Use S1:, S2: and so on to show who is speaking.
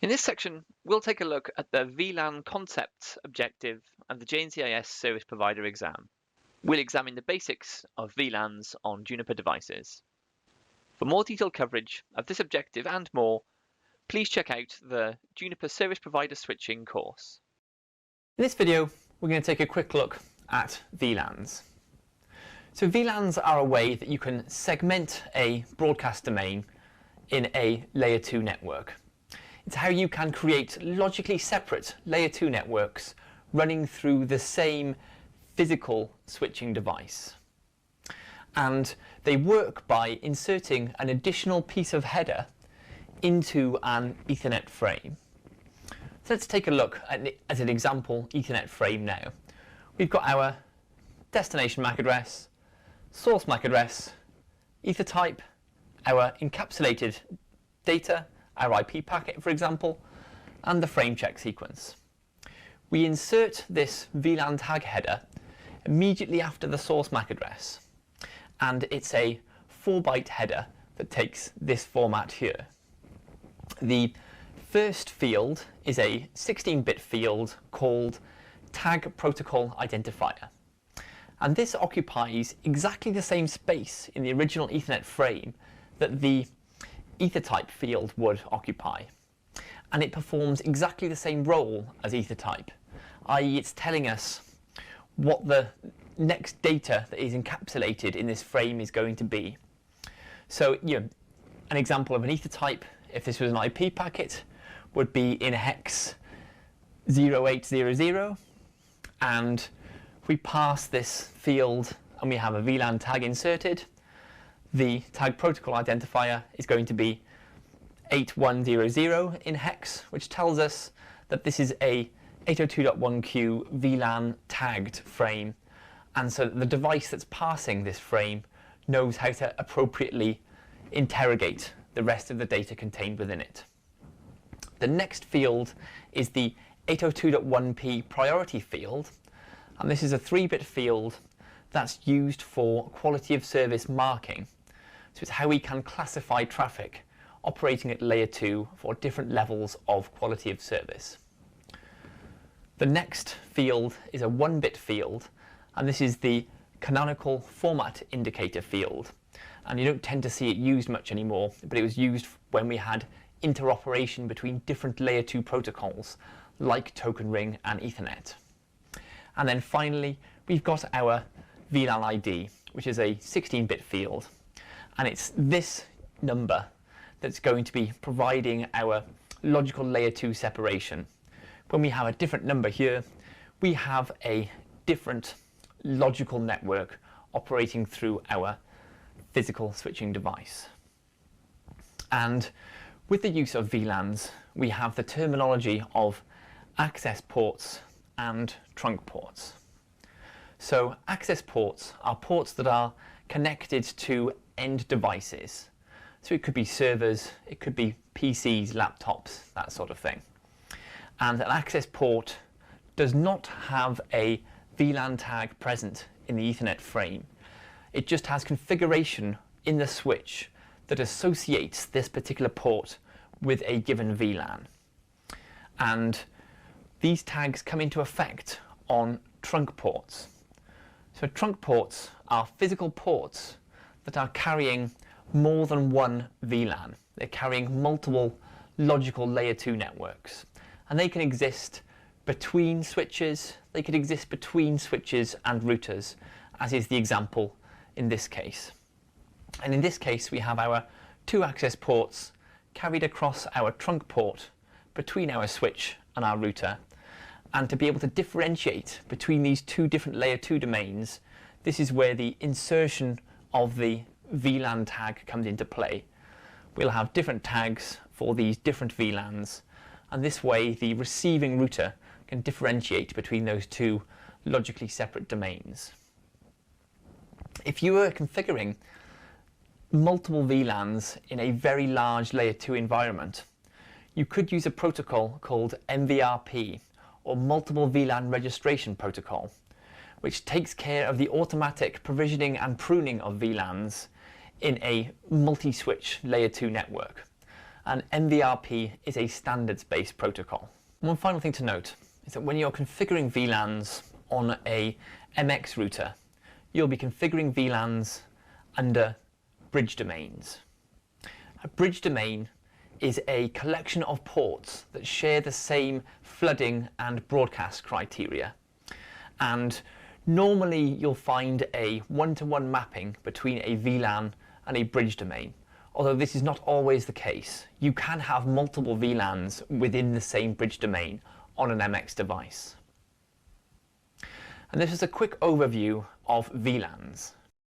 S1: In this section, we'll take a look at the VLAN concept objective and the JNCIS Service Provider exam. We'll examine the basics of VLANs on Juniper devices. For more detailed coverage of this objective and more, please check out the Juniper Service Provider Switching course.
S2: In this video, we're going to take a quick look at VLANs. So VLANs are a way that you can segment a broadcast domain in a layer 2 network. It's how you can create logically separate layer 2 networks running through the same physical switching device. And they work by inserting an additional piece of header into an Ethernet frame. So let's take a look at an example Ethernet frame now. We've got our destination MAC address, source MAC address, ether type, our encapsulated data, our IP packet, for example, and the frame check sequence. We insert this VLAN tag header immediately after the source MAC address, and it's a 4-byte header that takes this format here. The first field is a 16-bit field called Tag Protocol Identifier, and this occupies exactly the same space in the original Ethernet frame that the ether type field would occupy, and it performs exactly the same role as ether type, i.e. it's telling us what the next data that is encapsulated in this frame is going to be. So an example of an ether type, if this was an IP packet, would be in hex 0800, and if we pass this field and we have a VLAN tag inserted, the tag protocol identifier is going to be 8100 in hex, which tells us that this is a 802.1q VLAN tagged frame, and so the device that's passing this frame knows how to appropriately interrogate the rest of the data contained within it. The next field is the 802.1p priority field, and this is a 3-bit field that's used for quality of service marking. So it's how we can classify traffic operating at layer 2 for different levels of quality of service. The next field is a 1-bit field, and this is the canonical format indicator field. And you don't tend to see it used much anymore, but it was used when we had interoperation between different layer 2 protocols like Token Ring and Ethernet. And then finally, we've got our Vlan ID, which is a 16-bit field. And it's this number that's going to be providing our logical layer 2 separation. When we have a different number here, we have a different logical network operating through our physical switching device. And with the use of VLANs, we have the terminology of access ports and trunk ports. So access ports are ports that are connected to end devices. So it could be servers, it could be PCs, laptops, that sort of thing. And an access port does not have a VLAN tag present in the Ethernet frame. It just has configuration in the switch that associates this particular port with a given VLAN. And these tags come into effect on trunk ports. So trunk ports are physical ports that are carrying more than one VLAN. They're carrying multiple logical layer 2 networks. And they can exist between switches, they could exist between switches and routers, as is the example in this case. And in this case, we have our 2 access ports carried across our trunk port between our switch and our router. And to be able to differentiate between these 2 different layer 2 domains, this is where the insertion of the VLAN tag comes into play. We'll have different tags for these different VLANs, and this way the receiving router can differentiate between those 2 logically separate domains. If you were configuring multiple VLANs in a very large layer 2 environment, you could use a protocol called MVRP, or Multiple VLAN Registration Protocol, which takes care of the automatic provisioning and pruning of VLANs in a multi-switch layer 2 network. and MVRP is a standards-based protocol. One final thing to note is that when you're configuring VLANs on a MX router, you'll be configuring VLANs under bridge domains. A bridge domain is a collection of ports that share the same flooding and broadcast criteria. And normally you'll find a one-to-one mapping between a VLAN and a bridge domain. Although this is not always the case. You can have multiple VLANs within the same bridge domain on an MX device. And this is a quick overview of VLANs.